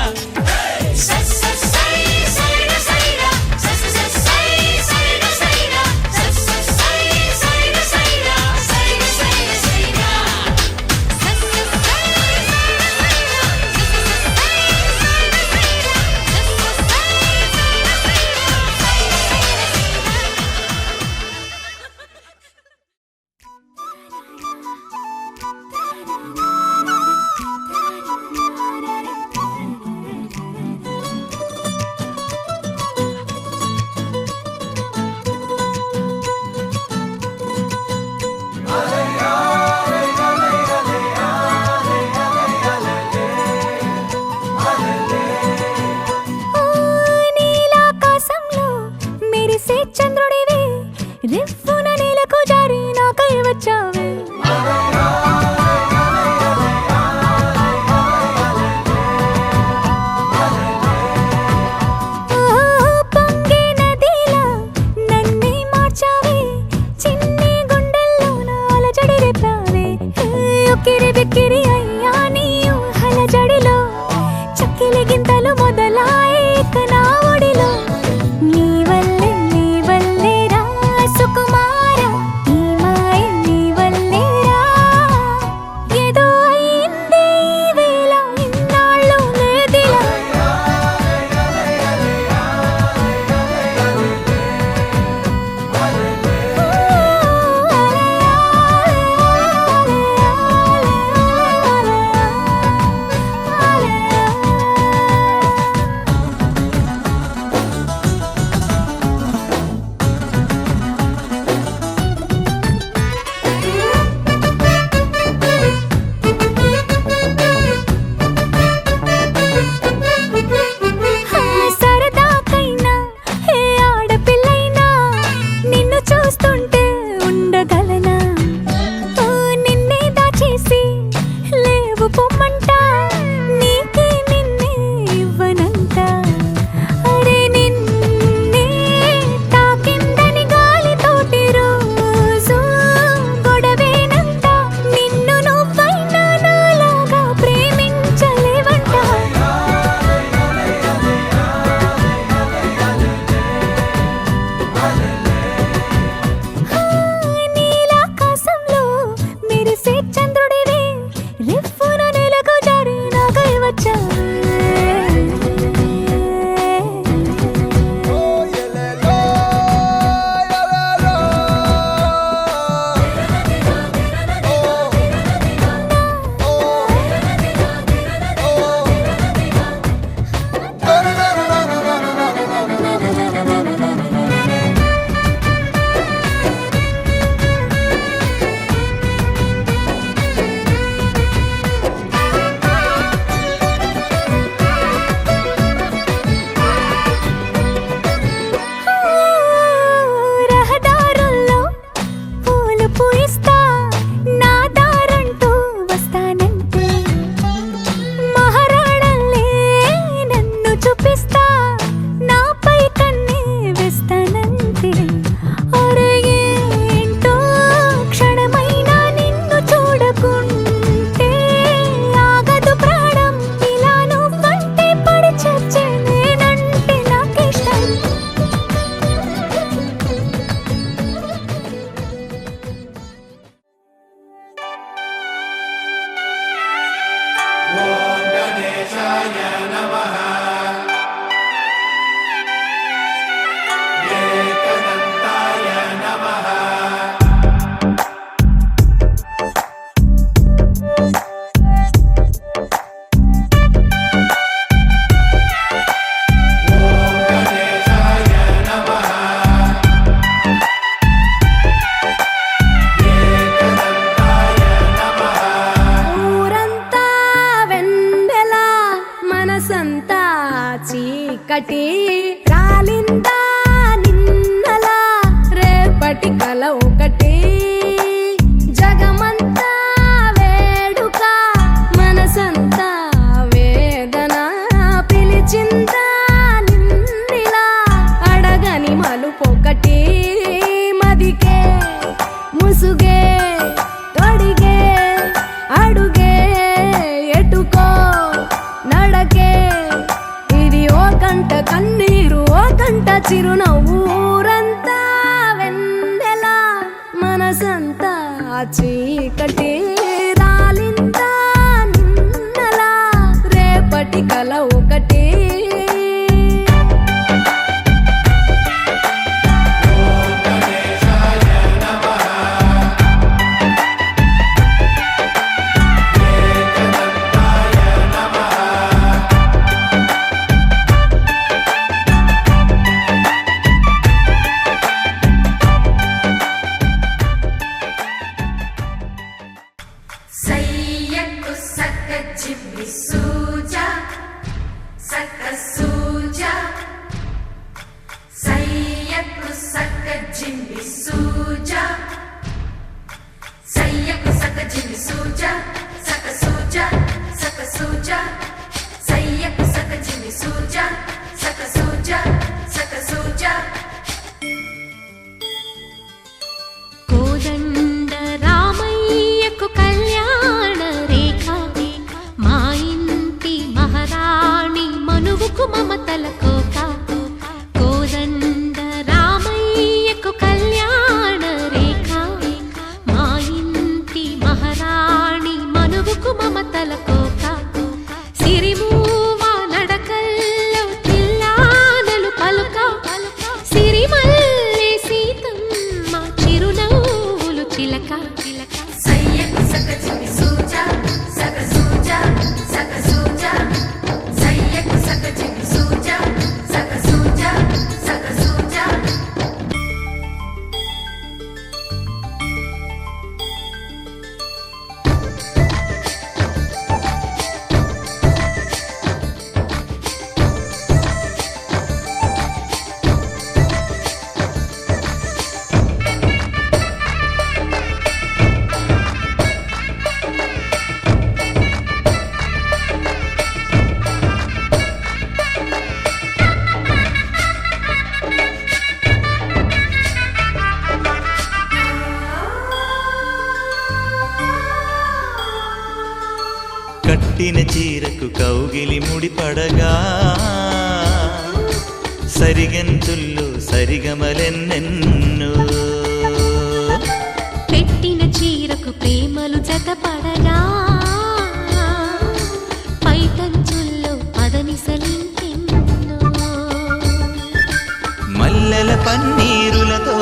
F: నీలాకాశంలో మెరిసే చంద్రుడివి రివ్వున నేలకు జారి నాకై వచ్చావే పొంగే నదిలా నన్నే మార్చావే చిన్ని గుండెల్లోన అలజడి రేపావే ఉక్కిరి బిక్కిరి అయ్యా నీ ఊహల జడిలో చక్కిలి గింతలు మొదలాయే ఇక నా ఒడిలో నీ వల్లే రా సుకుమార నీ మాయ నీ వల్లే రా ఏదో అయిందే ఈ వేళ ఇన్నాళ్ళు లేదిలా
G: చీకటి రాలింత నిన్నలా రేపటి కల ఒకటి
F: సయ్యకు సక్క చిమ్మి సూజా సక్క సూజా సయ్యకు సక్క చిమ్మి సూజా సయ్యకు సక్క చిమ్మి సూజా సక్క సూజా సక్క సూజా సయ్యకు సక్క చిమ్మి సూజా సక్క సూజా సక్క సూజా కోదండ రామయ్యకు కళ్యాణ రేఖ మా ఇంటి మహారాణి మనువుకు మమతల కోక కోదండ రామయ్యకు కళ్యాణ రేఖ మా ఇంటి మహారాణి మనువుకు మమతల కోక సిరిమూవ నడకల్లో తిల్లానలు పలుక సిరిమల్లె సీతమ్మ చిరునవ్వులు చిలక సయ్యకు సక చిమి సూజా సక సూజా సక సూజా సయ్యకు సక చిమి సూజా సక సూజా సక సూజా
A: కట్టిన చీరకు కౌగిలి ముడిపడగా సరిగంతుల్లో సరిగమలెన్నెన్నో
F: పెట్టిన చీరకు ప్రేమలు జతపడగా పైటంచుల్లో పదనిసలింకెన్నో
A: మల్లెల పన్నీరులతో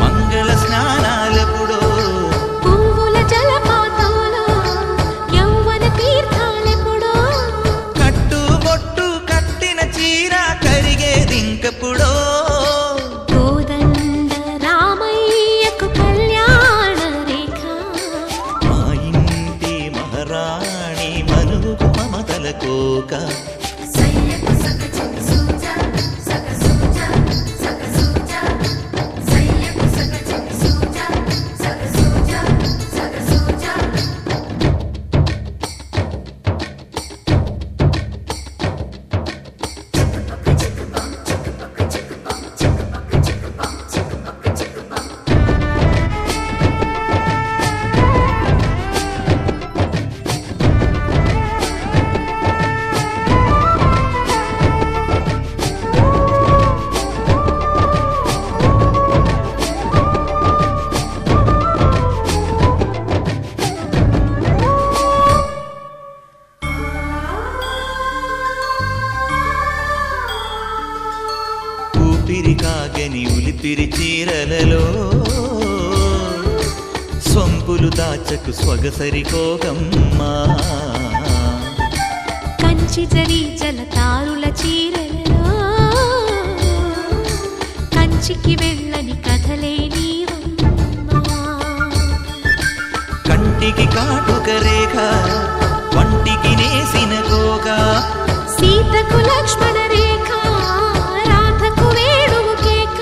A: మంగళ స్నానాలెప్పుడో
F: పువ్వుల జలపాతంలో యౌవన తీర్థాలెప్పుడో
A: కట్టుబొట్టు కట్టిన చీర కరిగేదింకప్పుడో
F: కోదండ రామయ్యకు కళ్యాణ రేఖ
A: మా ఇంటి మహారాణి మనువుకు మమతల కోక
F: సయ్యకు సక చిమి సూజా సక సూజా సక సూజా సయ్యకు సక చిమి సూజా సక సూజా సక సూజా
A: ఊపిరి కాగని ఉలిపిరి చీరలలో సొంపులు దాచకు స్వగసరి కోగమ్మా
F: కంచి జరి జలతారుల చీరలలో కంచికి వెళ్ళని కథలే నీవమ్మా
A: కంటికి కాటుక రేఖ వంటికి నేసిన కోగా
F: సీతకు లక్ష్మణ రేఖ రాధకు వేణువు కేక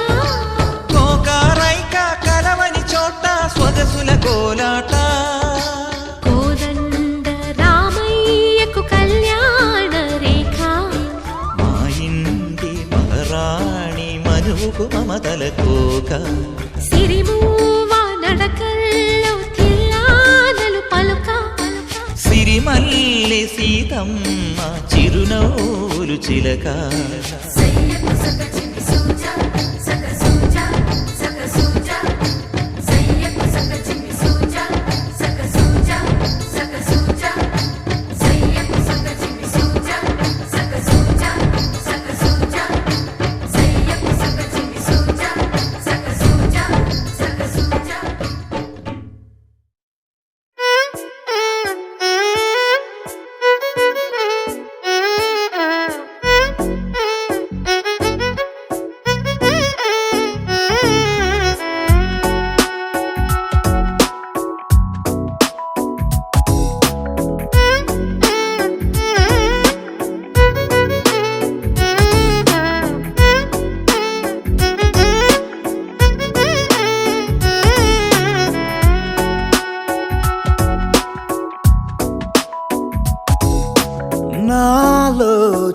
A: కోకారైక కలవని చోట స్వగసుల కోలాట
F: కోదండ రామయ్యకు కళ్యాణ రేఖ
A: మా ఇంటి మహారాణి మనువుకు మమతల కోక
F: సిరిమూవ నడకల్లో తిల్లానలు పలుక
A: సిరిమల్లె సీతమ్మ చిరునవ్వులు చిలక
F: సయ్యకు సక చిమి సూజా సక సూజా సక సూజా సయ్యకు సక చిమి సూజా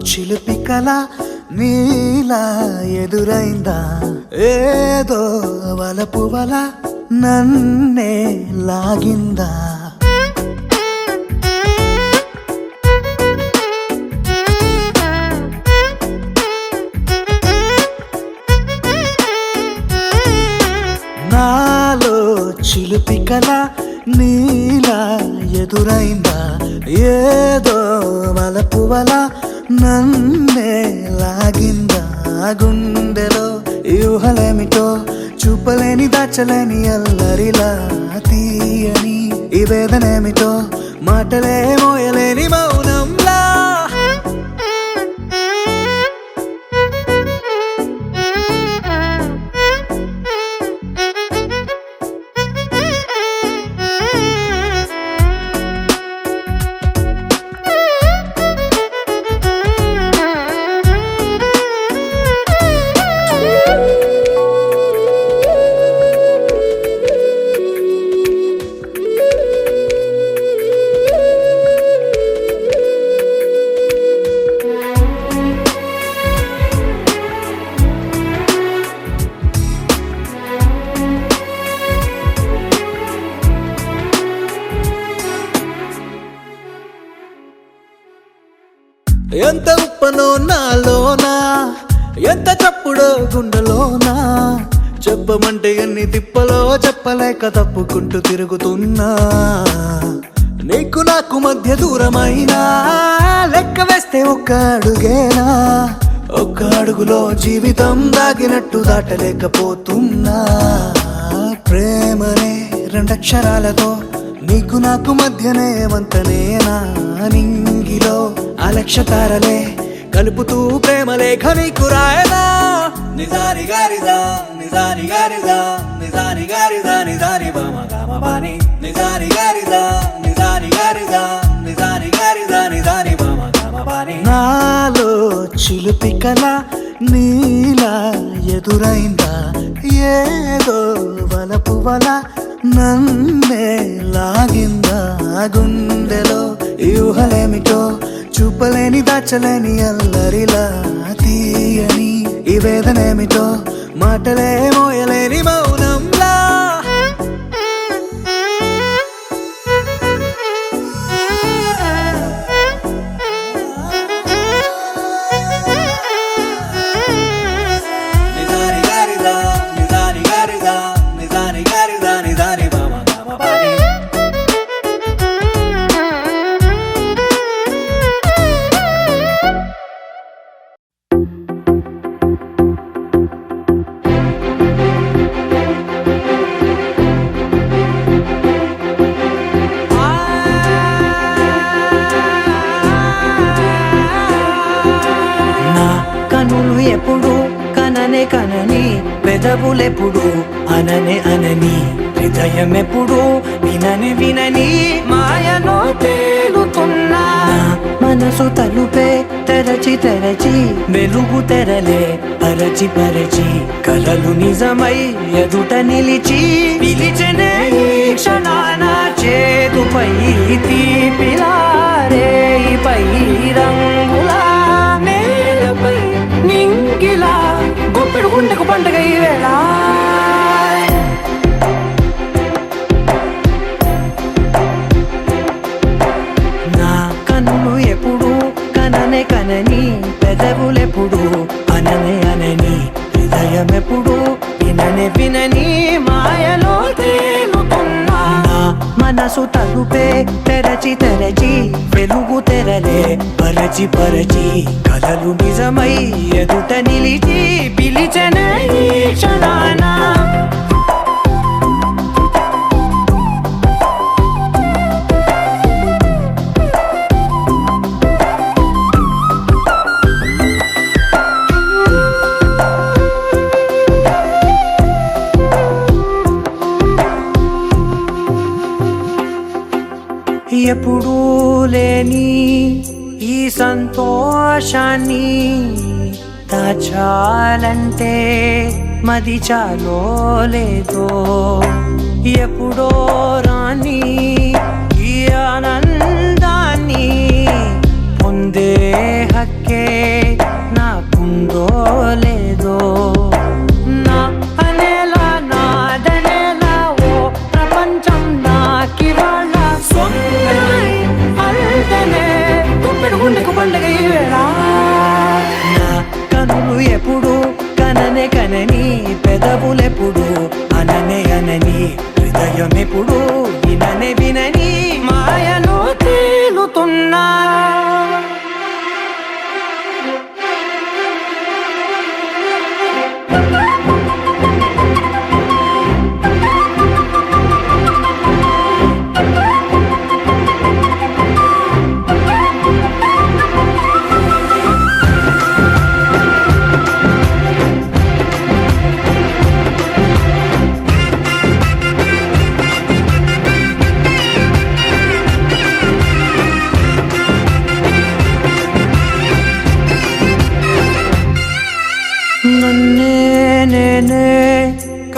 D: చిలిపి కల నీలా ఎదురైందా ఏదో వలపు వల నన్నే లాగిందా నాలో చిలిపి కల నీలా ఎదురైందా ఏదో వలపు వల నన్నే లాగిందా గుండెలో యూహలేమిటో చూపలేని దాచలేని అల్లరిలా తీయని ఈ వేదనేమిటో మాటలే మోయలేని మౌనంలా ఎంత ఉప్పనో నాలోనా ఎంత చప్పుడో గుండెలోనా చెప్పమంటే ఎన్ని తిప్పలో చెప్పలేక తప్పుకుంటూ తిరుగుతున్నా నీకు నాకు మధ్య దూరమైనా లెక్క వేస్తే ఒక్క అడుగేనా ఒక్క అడుగులో జీవితం దాగినట్టు దాటలేకపోతున్నా ప్రేమనే రెండక్షరాలతో నీకు నాకు మధ్యనే వంతనేనా నింగిలో అలక్షతారలే కలుపుతూ ప్రేమలేఖ నీకు రాయనా నిజాని గారిదా నిజాని గారిదా నిజాని గారిదా నిజాని బామ గామ బాని నిజాని గారిదా నిజాని గారిదా నిజాని గారిదా నిజాని బామ గామ బాని నాలో చిలిపి కల నీలా ఎదురైందా ఏదో వలపు వల నన్నే లాగిందా గుండెలో యూహలేమిటో చూపలేని దాచలేని అల్లరిలా తీయని ఈ వేదనేమిటో మాటలే మోయలేని మౌనంలా నిజాని గారిదా నిజాని గారిదా నిజాని గారిదా నిజాని బామ గామ బాని
C: కనులు ఎప్పుడు కననే కనని పెదవులెప్పుడు అననే అనని హృదయం ఎప్పుడు వినని వినని మాయలో తేలుతున్నా మనసు తలుపే తెరచి తెరచి వెలుగు తెరలే పరచి పరచి కలలు నిజమై ఎదుట నిలిచి పిలిచనే ఈ క్షణాన చేతుపై తీపిలారే పై రంగులా నేలపై నింగిలా గొప్పెడు గుండెకు పండుగ ఈ వేళ నా కన్నులు ఎప్పుడు కననే కనని పెదవులెప్పుడు అననే అనని హృదయం ఎప్పుడు విననే వినని మాయలో తేలుతున్నా మనసు తలుపే తెరచి తెరచి వెలుగు తెరలే పరచి పరచి కలలు నిజమై ఎదుట నిలిచి పిలిచనే ఈ క్షణాన ఎప్పుడూ లేని ఈ సంతోషాన్ని దాచాలంటే మది చాలో లేదో ఎప్పుడో రాని ఈ ఆనందాన్ని పొందే హక్కే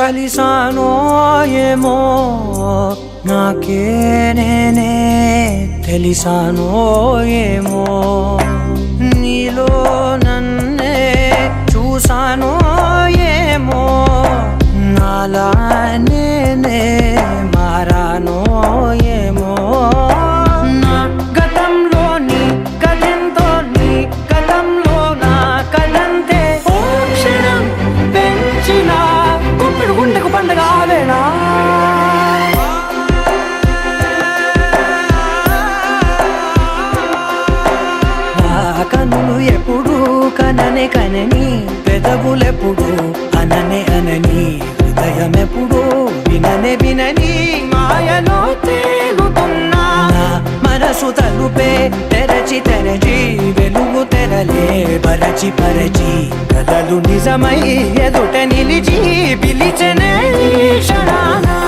C: కలిసానో ఏమో నాకే నేనే తెలిసానో ఏమో నీలో నన్నే చూసానో ఏమో నాలా నేనే మారానో ఏమో నా గతంలోని కథంతో నీ గతంలో నా కథంతే ఓ క్షణం పెంచిన గుప్పెడు గుండెకు పండగ ఆవేనా కనులు ఎప్పుడు కననే కనని పెదవులెప్పుడు అననే అనని హృదయం ఎప్పుడు విననే వినని మాయలో తేలుతున్నా మనసు తలుపే తెరచి తెరచి వెలుగు తెరలే పరచి పరచి కథలు నిజమై ఎదుట నిలిచి పిలిచనే క్షణానా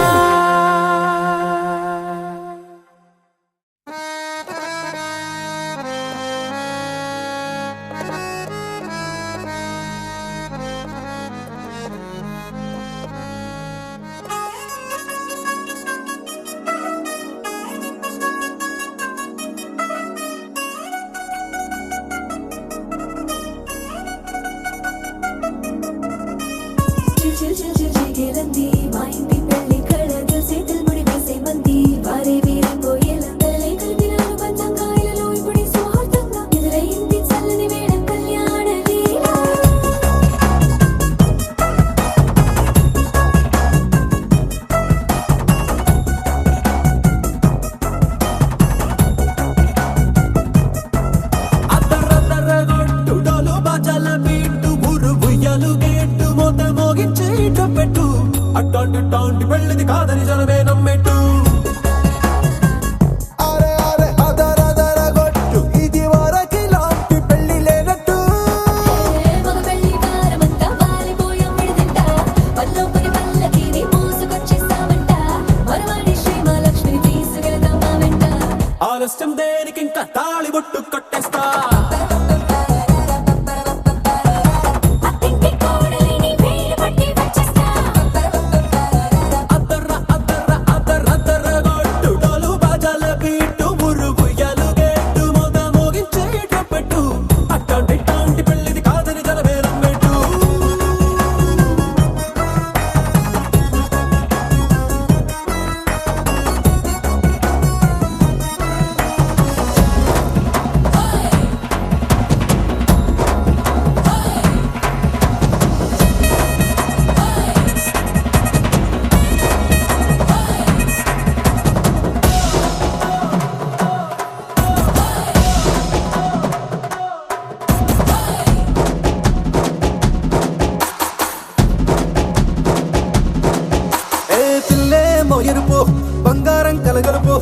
F: మా ఇంటి పెళ్లి కళ చేతులు ముడి వేసే మంది వారే వీరే పోయేలా తలలే కలిపినారు పంచంగాయలలో ఇప్పుడు స్వార్థంగా ఎదురయింది చల్లని వేడం కళ్యాణ లీల
D: అద్దరద్దరగొట్టు డోలు బాజాల బీటు ఊరు ఉయ్యాలు గేట్టు మోత మోగించే పెట్టు అట్టాంటి టాంటి పెళ్ళిది కాదని జనమే నమ్మెట్టు అరే అరే అదరదరగొట్టు ఇది వరకి లాంటి పెళ్లి లేనట్టు
F: మగ పెళ్లి వారమంతా వాలిపోయాం విడిదింట పల్లోపని పల్లకిని మోసుకొచ్చేస్తామంట మరవాడి శ్రీమహాలక్ష్మిని తీసుకెళ్తాం మా వెంట
D: ఆలస్యం దేనికి ఇంకా తాళి బొట్టు కొట్టేస్తా
F: అత్తింటి కోడలిని వేలు పట్టి వచ్చేస్తా
D: అద్దరగొట్టు డోలు బాజాల బీటు ఊరు ఉయ్యాలు గేట్టు మోత మోగించే పెట్టు అట్టాంటి టాంటి పెళ్ళిది కాదని జనమే నమ్మెట్టు ఏ పిల్లేమో ఎరుపు బంగారం కలగలుపు